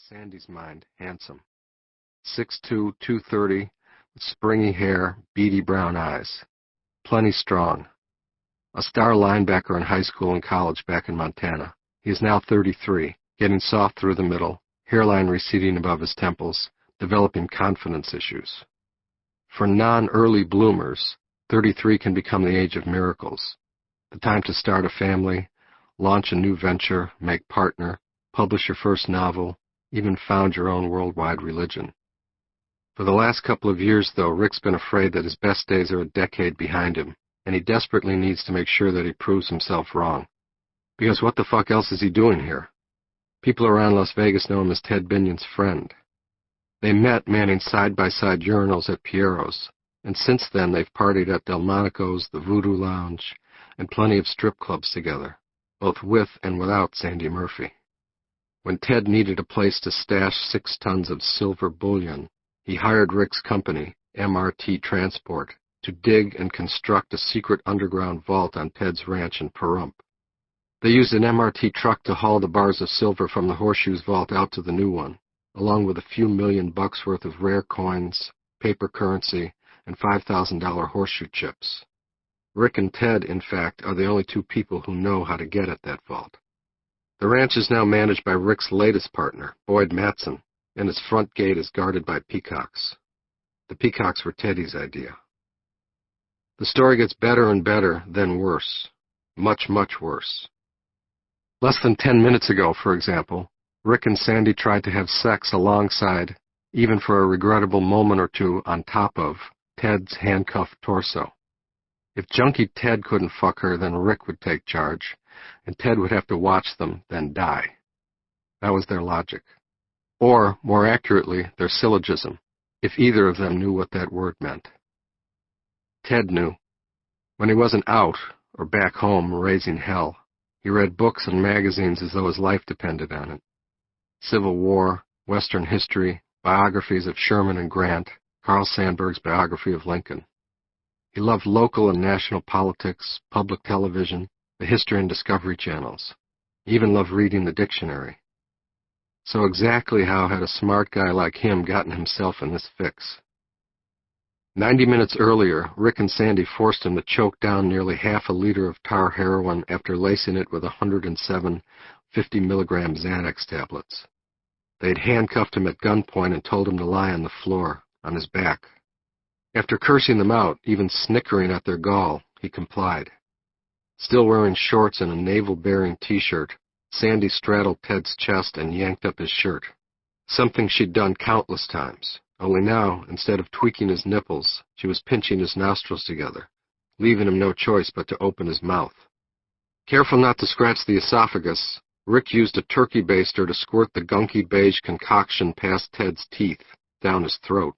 Sandy's mind, handsome. 6'2", 230, with springy hair, beady brown eyes. Plenty strong. A star linebacker in high school and college back in Montana. He is now 33, getting soft through the middle, hairline receding above his temples, developing confidence issues. For non-early bloomers, 33 can become the age of miracles. The time to start a family, launch a new venture, make partner, publish your first novel, even found your own worldwide religion. For the last couple of years, though, Rick's been afraid that his best days are a decade behind him, and he desperately needs to make sure that he proves himself wrong. Because what the fuck else is he doing here? People around Las Vegas know him as Ted Binion's friend. They met manning side-by-side urinals at Piero's, and since then they've partied at Delmonico's, the Voodoo Lounge, and plenty of strip clubs together, both with and without Sandy Murphy. When Ted needed a place to stash 6 tons of silver bullion, he hired Rick's company, MRT Transport, to dig and construct a secret underground vault on Ted's ranch in Pahrump. They used an MRT truck to haul the bars of silver from the Horseshoe's vault out to the new one, along with a few $1 million worth of rare coins, paper currency, and $5,000 horseshoe chips. Rick and Ted, in fact, are the only 2 people who know how to get at that vault. The ranch is now managed by Rick's latest partner, Boyd Matson, and its front gate is guarded by peacocks. The peacocks were Teddy's idea. The story gets better and better, then worse. Much, much worse. Less than 10 minutes ago, for example, Rick and Sandy tried to have sex alongside, even for a regrettable moment or two on top of, Ted's handcuffed torso. If junkie Ted couldn't fuck her, then Rick would take charge, and Ted would have to watch them, then die. That was their logic. Or, more accurately, their syllogism, if either of them knew what that word meant. Ted knew. When he wasn't out, or back home, raising hell, he read books and magazines as though his life depended on it. Civil War, Western history, biographies of Sherman and Grant, Carl Sandburg's biography of Lincoln. He loved local and national politics, public television, the History and Discovery channels. He even loved reading the dictionary. So exactly how had a smart guy like him gotten himself in this fix? 90 minutes earlier, Rick and Sandy forced him to choke down nearly half a liter of tar heroin after lacing it with 107 50-milligram Xanax tablets. They'd handcuffed him at gunpoint and told him to lie on the floor, on his back. After cursing them out, even snickering at their gall, he complied. Still wearing shorts and a navel-bearing T-shirt, Sandy straddled Ted's chest and yanked up his shirt, something she'd done countless times. Only now, instead of tweaking his nipples, she was pinching his nostrils together, leaving him no choice but to open his mouth. Careful not to scratch the esophagus, Rick used a turkey baster to squirt the gunky beige concoction past Ted's teeth, down his throat.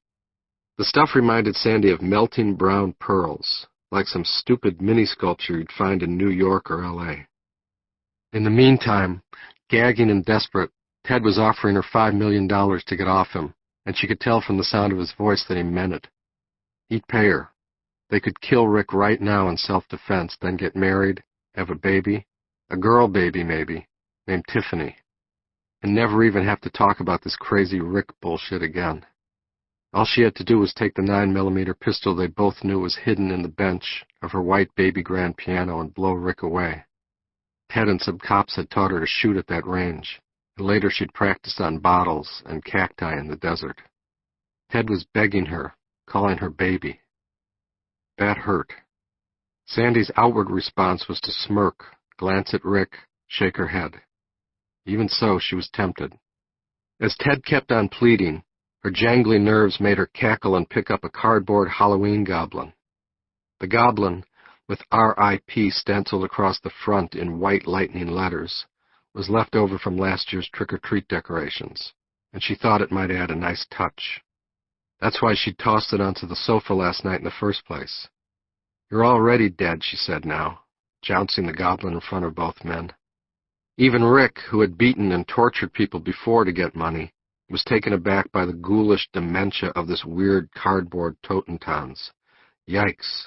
The stuff reminded Sandy of melting brown pearls, like some stupid mini-sculpture you'd find in New York or L.A. In the meantime, gagging and desperate, Ted was offering her $5 million to get off him, and she could tell from the sound of his voice that he meant it. He'd pay her. They could kill Rick right now in self-defense, then get married, have a baby, a girl baby maybe, named Tiffany, and never even have to talk about this crazy Rick bullshit again. All she had to do was take the 9mm pistol they both knew was hidden in the bench of her white baby grand piano and blow Rick away. Ted and some cops had taught her to shoot at that range. And later she'd practiced on bottles and cacti in the desert. Ted was begging her, calling her baby. That hurt. Sandy's outward response was to smirk, glance at Rick, shake her head. Even so, she was tempted. As Ted kept on pleading, her jangly nerves made her cackle and pick up a cardboard Halloween goblin. The goblin, with R.I.P. stenciled across the front in white lightning letters, was left over from last year's trick-or-treat decorations, and she thought it might add a nice touch. That's why she tossed it onto the sofa last night in the first place. "You're already dead," she said now, jouncing the goblin in front of both men. Even Rick, who had beaten and tortured people before to get money, was taken aback by the ghoulish dementia of this weird cardboard Totentons. Yikes.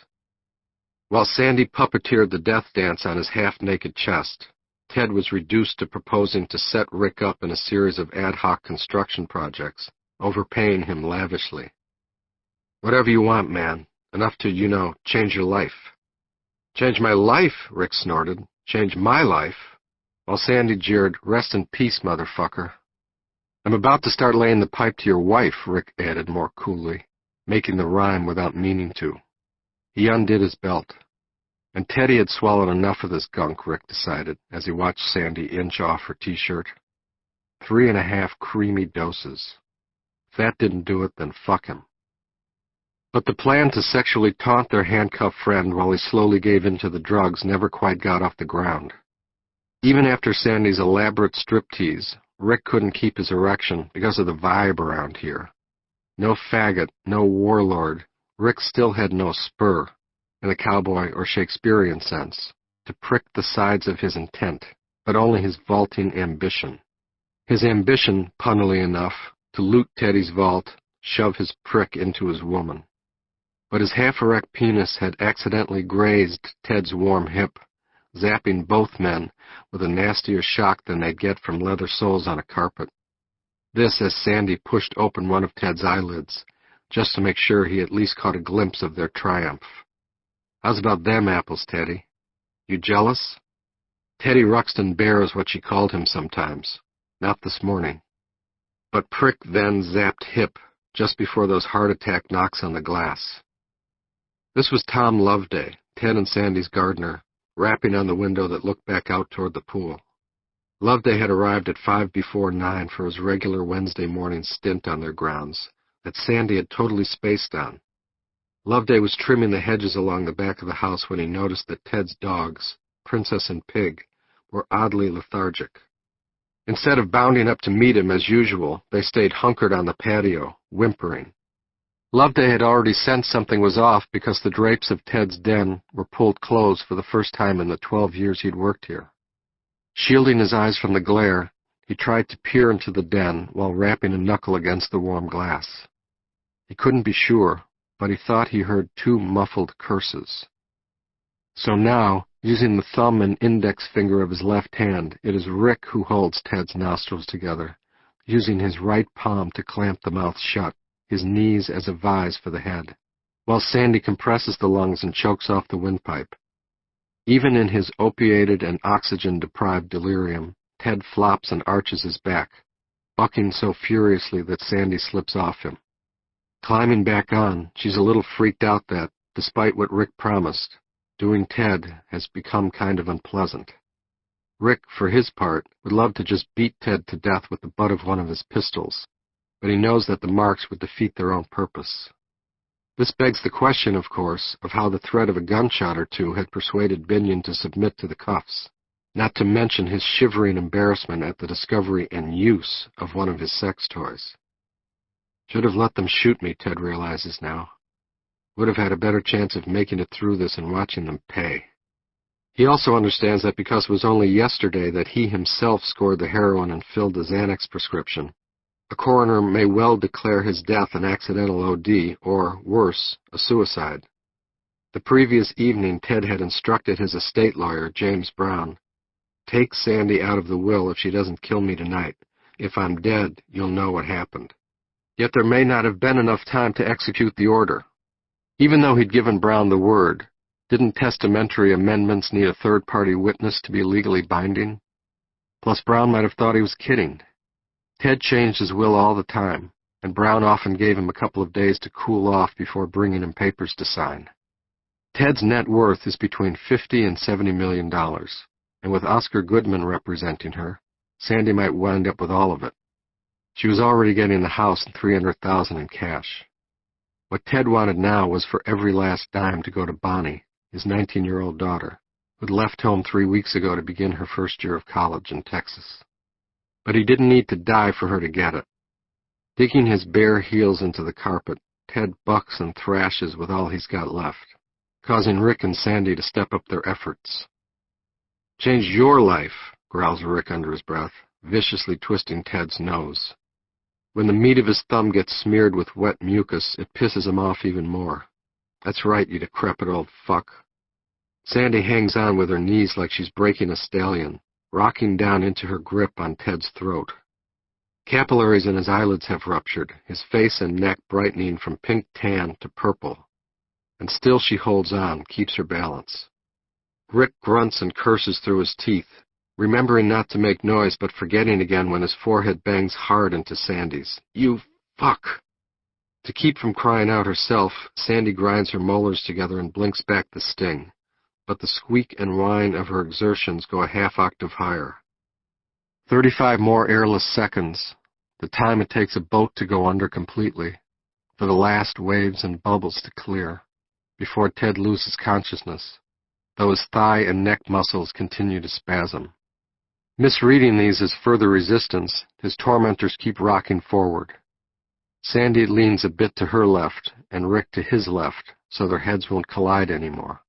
While Sandy puppeteered the death dance on his half-naked chest, Ted was reduced to proposing to set Rick up in a series of ad hoc construction projects, overpaying him lavishly. "Whatever you want, man. Enough to, change your life." "Change my life?" Rick snorted. "Change my life?" While Sandy jeered, "Rest in peace, motherfucker." "I'm about to start laying the pipe to your wife," Rick added more coolly, making the rhyme without meaning to. He undid his belt. And Teddy had swallowed enough of this gunk, Rick decided, as he watched Sandy inch off her T-shirt. 3.5 creamy doses. If that didn't do it, then fuck him. But the plan to sexually taunt their handcuffed friend while he slowly gave in to the drugs never quite got off the ground. Even after Sandy's elaborate striptease, Rick couldn't keep his erection because of the vibe around here. No faggot, no warlord, Rick still had no spur, in the cowboy or Shakespearean sense, to prick the sides of his intent, but only his vaulting ambition. His ambition, punnily enough, to loot Teddy's vault, shove his prick into his woman. But his half-erect penis had accidentally grazed Ted's warm hip, zapping both men with a nastier shock than they'd get from leather soles on a carpet. This as Sandy pushed open one of Ted's eyelids, just to make sure he at least caught a glimpse of their triumph. "How's about them apples, Teddy? You jealous?" Teddy Ruxton Bear is what she called him sometimes. Not this morning. But prick then zapped hip, just before those heart attack knocks on the glass. This was Tom Loveday, Ted and Sandy's gardener, rapping on the window that looked back out toward the pool. Loveday had arrived at 9:05 for his regular Wednesday morning stint on their grounds, that Sandy had totally spaced on. Loveday was trimming the hedges along the back of the house when he noticed that Ted's dogs, Princess and Pig, were oddly lethargic. Instead of bounding up to meet him as usual, they stayed hunkered on the patio, whimpering. Loveday had already sensed something was off because the drapes of Ted's den were pulled close for the first time in the 12 years he'd worked here. Shielding his eyes from the glare, he tried to peer into the den while rapping a knuckle against the warm glass. He couldn't be sure, but he thought he heard 2 muffled curses. So now, using the thumb and index finger of his left hand, it is Rick who holds Ted's nostrils together, using his right palm to clamp the mouth shut, his knees as a vise for the head, while Sandy compresses the lungs and chokes off the windpipe. Even in his opiated and oxygen-deprived delirium, Ted flops and arches his back, bucking so furiously that Sandy slips off him. Climbing back on, she's a little freaked out that, despite what Rick promised, doing Ted has become kind of unpleasant. Rick, for his part, would love to just beat Ted to death with the butt of one of his pistols, but he knows that the marks would defeat their own purpose. This begs the question, of course, of how the threat of a gunshot or two had persuaded Binion to submit to the cuffs, not to mention his shivering embarrassment at the discovery and use of one of his sex toys. Should have let them shoot me, Ted realizes now. Would have had a better chance of making it through this and watching them pay. He also understands that because it was only yesterday that he himself scored the heroin and filled the Xanax prescription, a coroner may well declare his death an accidental OD or, worse, a suicide. The previous evening, Ted had instructed his estate lawyer, James Brown, "Take Sandy out of the will if she doesn't kill me tonight. If I'm dead, you'll know what happened." Yet there may not have been enough time to execute the order. Even though he'd given Brown the word, didn't testamentary amendments need a third-party witness to be legally binding? Plus, Brown might have thought he was kidding. Ted changed his will all the time, and Brown often gave him a couple of days to cool off before bringing him papers to sign. Ted's net worth is between $50 and $70 million, and with Oscar Goodman representing her, Sandy might wind up with all of it. She was already getting the house and $300,000 in cash. What Ted wanted now was for every last dime to go to Bonnie, his 19-year-old daughter, who'd left home 3 weeks ago to begin her first year of college in Texas. But he didn't need to die for her to get it. Digging his bare heels into the carpet, Ted bucks and thrashes with all he's got left, causing Rick and Sandy to step up their efforts. "Change your life," growls Rick under his breath, viciously twisting Ted's nose. When the meat of his thumb gets smeared with wet mucus, it pisses him off even more. "That's right, you decrepit old fuck." Sandy hangs on with her knees like she's breaking a stallion, rocking down into her grip on Ted's throat. Capillaries in his eyelids have ruptured, his face and neck brightening from pink tan to purple. And still she holds on, keeps her balance. Rick grunts and curses through his teeth, remembering not to make noise but forgetting again when his forehead bangs hard into Sandy's. "You fuck!" To keep from crying out herself, Sandy grinds her molars together and blinks back the sting, but the squeak and whine of her exertions go a half-octave higher. 35 more airless seconds, the time it takes a boat to go under completely, for the last waves and bubbles to clear, before Ted loses consciousness, though his thigh and neck muscles continue to spasm. Misreading these as further resistance, his tormentors keep rocking forward. Sandy leans a bit to her left, and Rick to his left, so their heads won't collide anymore.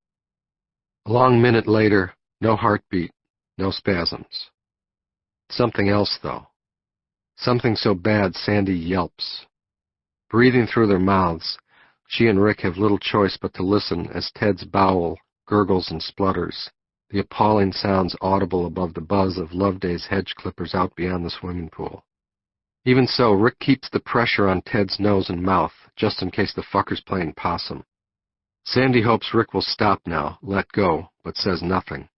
A long minute later, no heartbeat, no spasms. Something else, though. Something so bad Sandy yelps. Breathing through their mouths, she and Rick have little choice but to listen as Ted's bowel gurgles and splutters, the appalling sounds audible above the buzz of Loveday's hedge clippers out beyond the swimming pool. Even so, Rick keeps the pressure on Ted's nose and mouth, just in case the fucker's playing possum. Sandy hopes Rick will stop now, let go, but says nothing.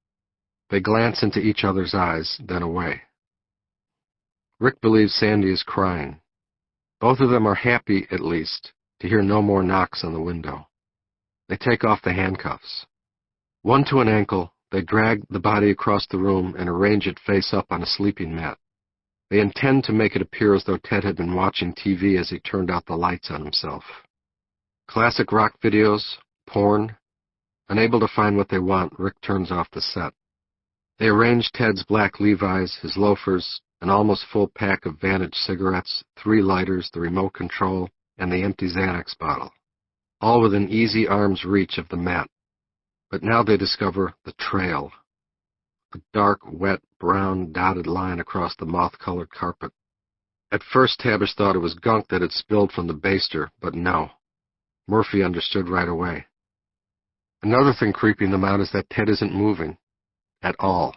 They glance into each other's eyes, then away. Rick believes Sandy is crying. Both of them are happy, at least, to hear no more knocks on the window. They take off the handcuffs. One to an ankle, they drag the body across the room and arrange it face up on a sleeping mat. They intend to make it appear as though Ted had been watching TV as he turned out the lights on himself. Classic rock videos, porn. Unable to find what they want, Rick turns off the set. They arrange Ted's black Levi's, his loafers, an almost full pack of Vantage cigarettes, 3 lighters, the remote control, and the empty Xanax bottle, all within easy arm's reach of the mat. But now they discover the trail. A dark, wet, brown, dotted line across the moth-colored carpet. At first, Tabish thought it was gunk that had spilled from the baster, but no. Murphy understood right away. Another thing creeping them out is that Ted isn't moving. At all.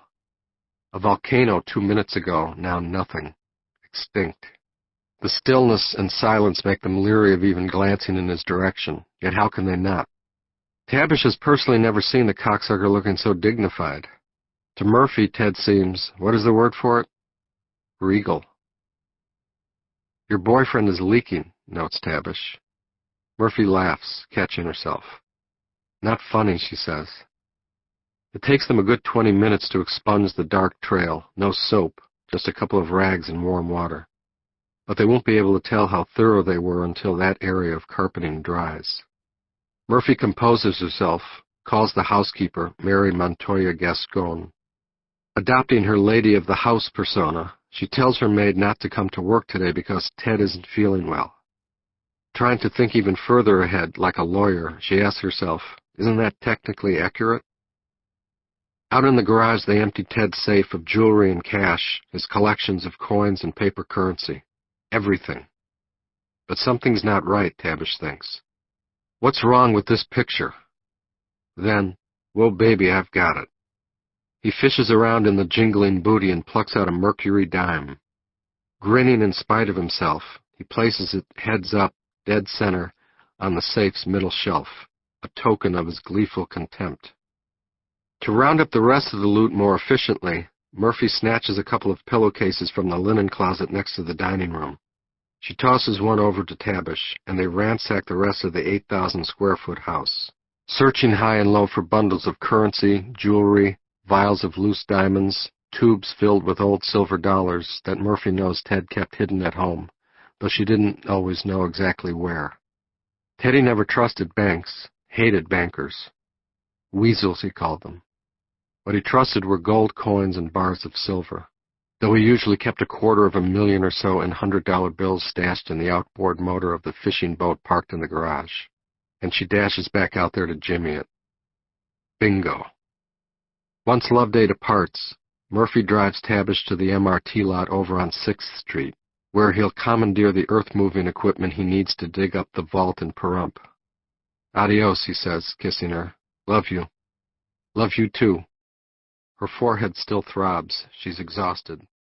A volcano 2 minutes ago, now nothing. Extinct. The stillness and silence make them leery of even glancing in his direction, yet how can they not? Tabish has personally never seen the cocksucker looking so dignified. To Murphy, Ted seems, what is the word for it? Regal. "Your boyfriend is leaking," notes Tabish. Murphy laughs, catching herself. "Not funny," she says. It takes them a good 20 minutes to expunge the dark trail, no soap, just a couple of rags and warm water. But they won't be able to tell how thorough they were until that area of carpeting dries. Murphy composes herself, calls the housekeeper, Mary Montoya Gascon. Adopting her lady of the house persona, she tells her maid not to come to work today because Ted isn't feeling well. Trying to think even further ahead, like a lawyer, she asks herself, isn't that technically accurate? Out in the garage, they empty Ted's safe of jewelry and cash, his collections of coins and paper currency. Everything. But something's not right, Tabish thinks. What's wrong with this picture? Then, whoa baby, I've got it. He fishes around in the jingling booty and plucks out a mercury dime. Grinning in spite of himself, he places it heads up, dead center, on the safe's middle shelf, a token of his gleeful contempt. To round up the rest of the loot more efficiently, Murphy snatches a couple of pillowcases from the linen closet next to the dining room. She tosses one over to Tabish, and they ransack the rest of the 8,000-square-foot house, searching high and low for bundles of currency, jewelry, vials of loose diamonds, tubes filled with old silver dollars that Murphy knows Ted kept hidden at home, though she didn't always know exactly where. Teddy never trusted banks, hated bankers. Weasels, he called them. What he trusted were gold coins and bars of silver, though he usually kept $250,000 or so in $100 bills stashed in the outboard motor of the fishing boat parked in the garage, and she dashes back out there to jimmy it. Bingo. Once Loveday departs, Murphy drives Tabish to the MRT lot over on 6th Street, where he'll commandeer the earth-moving equipment he needs to dig up the vault in Pahrump. Adios, he says, kissing her. Love you. Love you too. Her forehead still throbs. She's exhausted.